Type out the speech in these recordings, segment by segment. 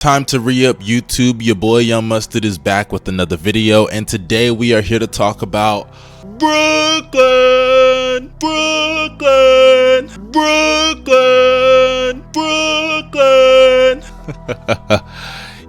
Time to re-up YouTube. Your boy Young Mustard is back with another video, and today we are here to talk about Brooklyn.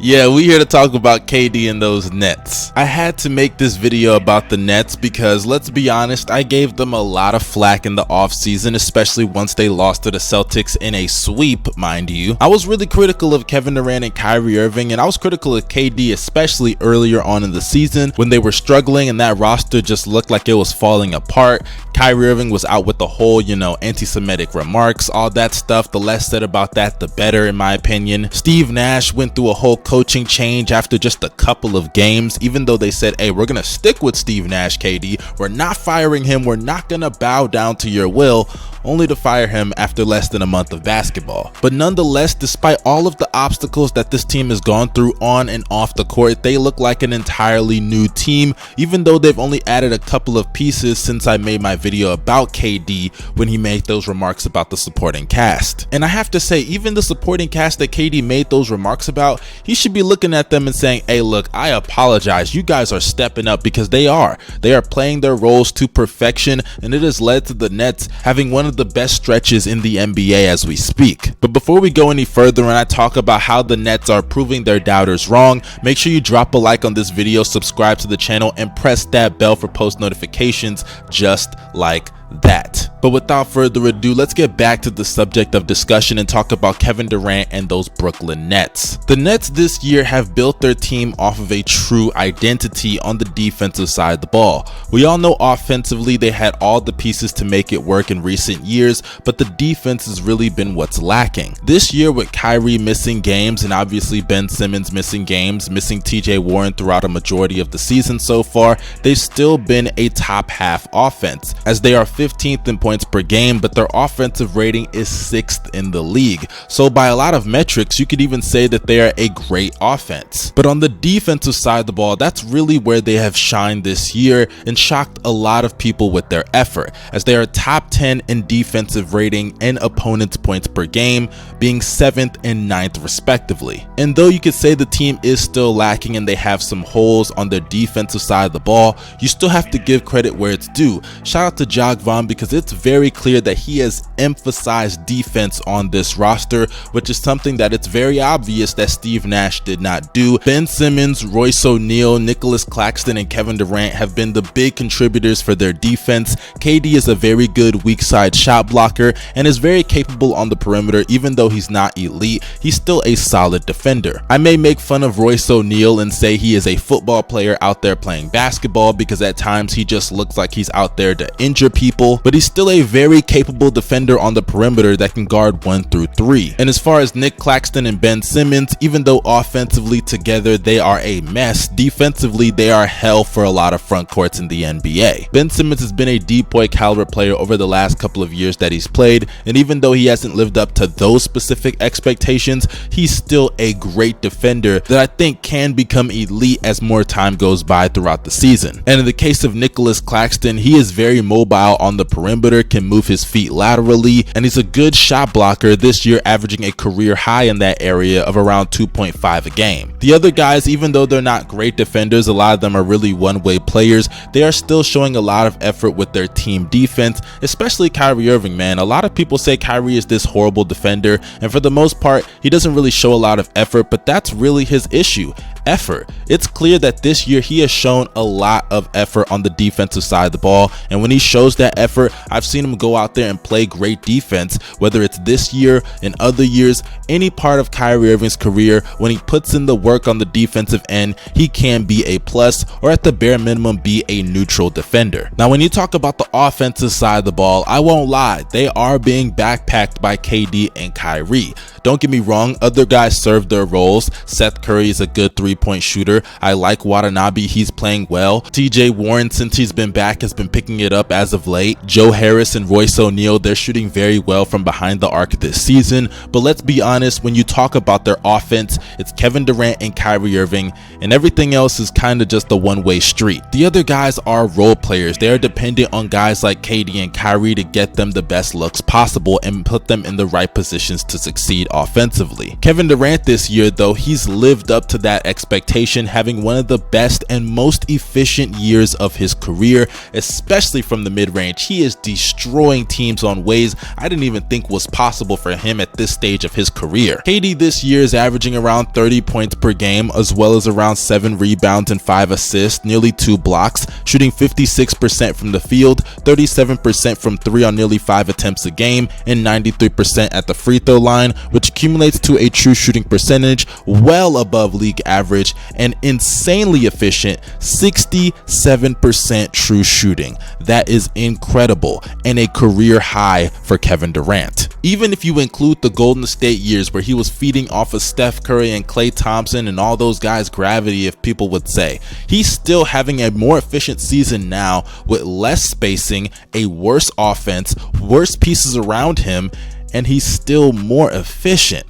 Yeah, we here to talk about KD and those Nets. I had to make this video about the Nets because, let's be honest, I gave them a lot of flack in the offseason, especially once they lost to the Celtics in a sweep, mind you. I was really critical of Kevin Durant and Kyrie Irving, and I was critical of KD especially earlier on in the season when they were struggling and that roster just looked like it was falling apart. Kyrie Irving was out with the whole, anti-Semitic remarks, all that stuff. The less said about that, the better, in my opinion. Steve Nash went through a whole coaching change after just a couple of games, even though they said, hey, we're gonna stick with Steve Nash, KD. We're not firing him. We're not gonna bow down to your will, only to fire him after less than a month of basketball. But nonetheless, despite all of the obstacles that this team has gone through on and off the court, they look like an entirely new team, even though they've only added a couple of pieces since I made my video about KD when he made those remarks about the supporting cast. And I have to say, even the supporting cast that KD made those remarks about, he should be looking at them and saying, hey, look, I apologize. You guys are stepping up, because they are. They are playing their roles to perfection, and it has led to the Nets having one of the best stretches in the NBA as we speak. But before we go any further and I talk about how the Nets are proving their doubters wrong, make sure you drop a like on this video, subscribe to the channel, and press that bell for post notifications just like that. But without further ado, let's get back to the subject of discussion and talk about Kevin Durant and those Brooklyn Nets. The Nets this year have built their team off of a true identity on the defensive side of the ball. We all know offensively they had all the pieces to make it work in recent years, but the defense has really been what's lacking. This year, with Kyrie missing games and obviously Ben Simmons missing games, missing TJ Warren throughout a majority of the season so far, they've still been a top half offense, as they are 15th in points per game, but their offensive rating is 6th in the league. So by a lot of metrics, you could even say that they are a great offense. But on the defensive side of the ball, that's really where they have shined this year and shocked a lot of people with their effort, as they are top 10 in defensive rating and opponents' points per game, being 7th and 9th respectively. And though you could say the team is still lacking and they have some holes on their defensive side of the ball, you still have to give credit where it's due. Shout out to Jacques Vaughn, because it's very clear that he has emphasized defense on this roster, which is something that it's very obvious that Steve Nash did not do. Ben Simmons, Royce O'Neal, Nicholas Claxton, and Kevin Durant have been the big contributors for their defense. KD is a very good weak side shot blocker and is very capable on the perimeter. Even though he's not elite, he's still a solid defender. I may make fun of Royce O'Neal and say he is a football player out there playing basketball, because at times he just looks like he's out there to injure people, but he's still a very capable defender on the perimeter that can guard 1 through 3. And as far as Nick Claxton and Ben Simmons, even though offensively together they are a mess, defensively they are hell for a lot of front courts in the NBA. Ben Simmons has been a deep boy caliber player over the last couple of years that he's played, and even though he hasn't lived up to those specific expectations, he's still a great defender that I think can become elite as more time goes by throughout the season. And in the case of Nicholas Claxton, he is very mobile on the perimeter, can move his feet laterally, and he's a good shot blocker, this year averaging a career high in that area of around 2.5 a game. The other guys, even though they're not great defenders, a lot of them are really one-way players, they are still showing a lot of effort with their team defense, especially Kyrie Irving, man. A lot of people say Kyrie is this horrible defender, and for the most part, he doesn't really show a lot of effort, but that's really his issue. Effort. It's clear that this year he has shown a lot of effort on the defensive side of the ball, and when he shows that effort, I've seen him go out there and play great defense, whether it's this year, in other years, any part of Kyrie Irving's career. When he puts in the work on the defensive end, he can be a plus, or at the bare minimum be a neutral defender. Now when you talk about the offensive side of the ball, I won't lie, they are being backpacked by KD and Kyrie. Don't get me wrong, other guys serve their roles. Seth Curry is a good 3 3-point shooter. I like Watanabe, he's playing well. TJ Warren, since he's been back, has been picking it up as of late. Joe Harris and Royce O'Neal, they're shooting very well from behind the arc this season. But let's be honest, when you talk about their offense, it's Kevin Durant and Kyrie Irving, and everything else is kind of just a one-way street. The other guys are role players. They are dependent on guys like KD and Kyrie to get them the best looks possible and put them in the right positions to succeed offensively. Kevin Durant this year, though, he's lived up to that expectation, having one of the best and most efficient years of his career, especially from the mid-range. He is destroying teams on ways I didn't even think was possible for him at this stage of his career. KD this year is averaging around 30 points per game, as well as around 7 rebounds and 5 assists, nearly 2 blocks, shooting 56% from the field, 37% from 3 on nearly 5 attempts a game, and 93% at the free throw line, which accumulates to a true shooting percentage well above league average and insanely efficient 67% true shooting. That is incredible and a career high for Kevin Durant. Even if you include the Golden State years where he was feeding off of Steph Curry and Klay Thompson and all those guys' gravity, if people would say, he's still having a more efficient season now with less spacing, a worse offense, worse pieces around him, and he's still more efficient.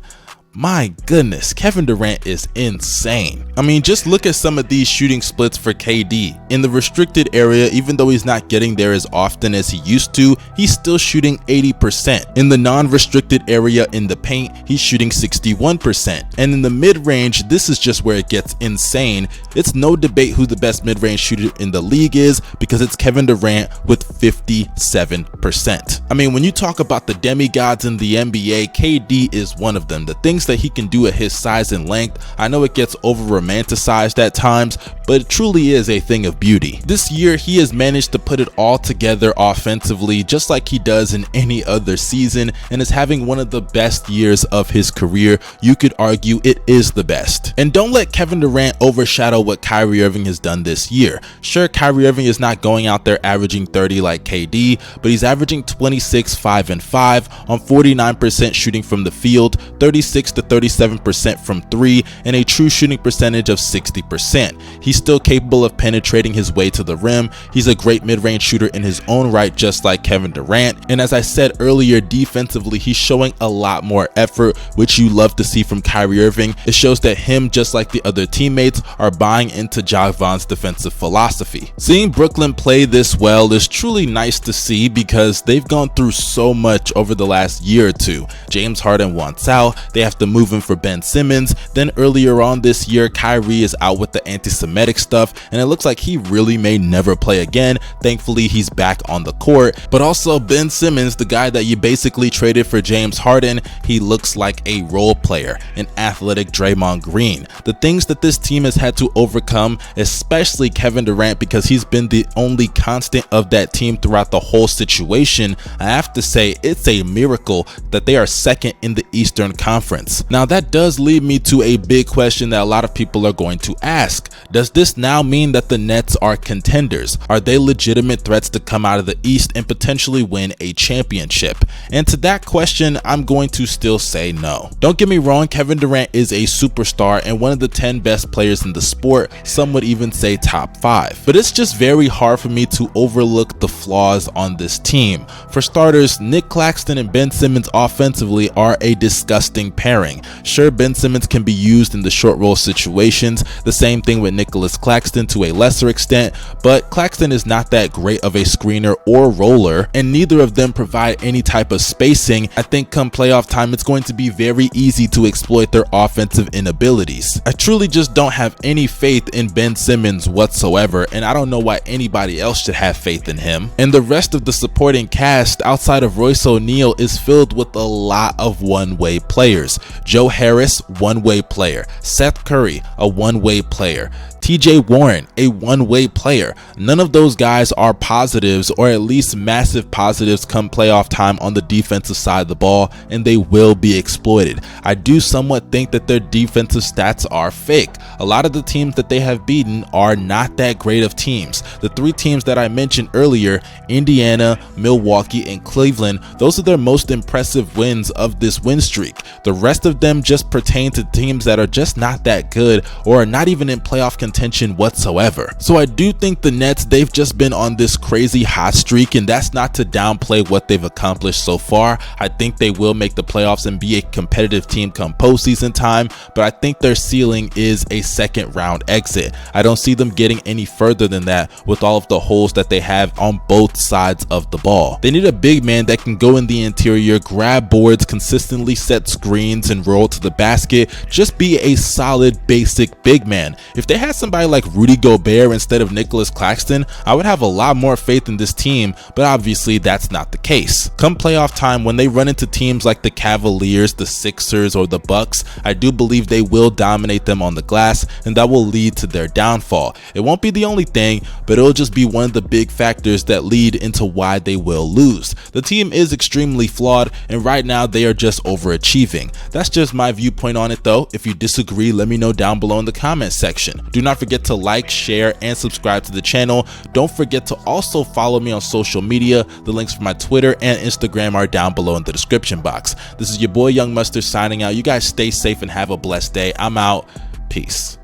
My goodness, Kevin Durant is insane. I mean, just look at some of these shooting splits for KD. In the restricted area, even though he's not getting there as often as he used to, he's still shooting 80%. In the non-restricted area in the paint, he's shooting 61%. And in the mid-range, this is just where it gets insane. It's no debate who the best mid-range shooter in the league is, because it's Kevin Durant with 57%. I mean, when you talk about the demigods in the NBA, KD is one of them. The things that he can do at his size and length, I know it gets over romanticized at times, but it truly is a thing of beauty. This year, he has managed to put it all together offensively, just like he does in any other season, and is having one of the best years of his career. You could argue it is the best. And don't let Kevin Durant overshadow what Kyrie Irving has done this year. Sure, Kyrie Irving is not going out there averaging 30 like KD, but he's averaging 26, 5, and 5 on 49% shooting from the field, 36 to 37% from 3, and a true shooting percentage of 60%. He's still capable of penetrating his way to the rim. He's a great mid-range shooter in his own right, just like Kevin Durant. And as I said earlier, defensively, he's showing a lot more effort, which you love to see from Kyrie Irving. It shows that him, just like the other teammates, are buying into Ja Vaughn's defensive philosophy. Seeing Brooklyn play this well is truly nice to see, because they've gone through so much over the last year or two. James Harden wants out. They have to move him for Ben Simmons. Then earlier on this year, Kyrie is out with the anti-Semitic stuff, and it looks like he really may never play again. Thankfully, he's back on the court. But also Ben Simmons, the guy that you basically traded for James Harden, he looks like a role player, an athletic Draymond Green. The things that this team has had to overcome, especially Kevin Durant, because he's been the only constant of that team throughout the whole situation, I have to say it's a miracle that they are second in the Eastern Conference. Now that does lead me to a big question that a lot of people are going to ask. Does this now mean that the Nets are contenders? Are they legitimate threats to come out of the East and potentially win a championship? And to that question, I'm going to still say no. Don't get me wrong, Kevin Durant is a superstar and one of the 10 best players in the sport. Some would even say top 5. But it's just very hard for me to overlook the flaws on this team. For starters, Nick Claxton and Ben Simmons offensively are a disgusting pairing. Sure, Ben Simmons can be used in the short roll situations, the same thing with Nicholas Claxton to a lesser extent, but Claxton is not that great of a screener or roller, and neither of them provide any type of spacing. I think come playoff time, it's going to be very easy to exploit their offensive inabilities. I truly just don't have any faith in Ben Simmons whatsoever, and I don't know why anybody else should have faith in him. And the rest of the supporting cast outside of Royce O'Neal is filled with a lot of one-way players. Joe Harris, one-way player. Seth Curry, a one-way player. TJ Warren, a one-way player. None of those guys are positives, or at least massive positives come playoff time on the defensive side of the ball, and they will be exploited. I do somewhat think that their defensive stats are fake. A lot of the teams that they have beaten are not that great of teams. The three teams that I mentioned earlier, Indiana, Milwaukee, and Cleveland, those are their most impressive wins of this win streak. The rest of them just pertain to teams that are just not that good or are not even in playoff contention whatsoever. So I do think the Nets, they've just been on this crazy hot streak, and that's not to downplay what they've accomplished so far. I think they will make the playoffs and be a competitive team come postseason time, but I think their ceiling is a second round exit. I don't see them getting any further than that with all of the holes that they have on both sides of the ball. They need a big man that can go in the interior, grab boards, consistently set screens, and roll to the basket. Just be a solid basic big man. If they had somebody like Rudy Gobert instead of Nicholas Claxton, I would have a lot more faith in this team, but obviously that's not the case. Come playoff time, when they run into teams like the Cavaliers, the Sixers, or the Bucks, I do believe they will dominate them on the glass, and that will lead to their downfall. It won't be the only thing, but it'll just be one of the big factors that lead into why they will lose. The team is extremely flawed, and right now they are just overachieving. That's just my viewpoint on it though. If you disagree, let me know down below in the comment section. Do not forget to like, share, and subscribe to the channel. Don't forget to also follow me on social media. The links for my Twitter and Instagram are down below in the description box. This is your boy Young Mustard signing out. You guys stay safe and have a blessed day. I'm out. Peace.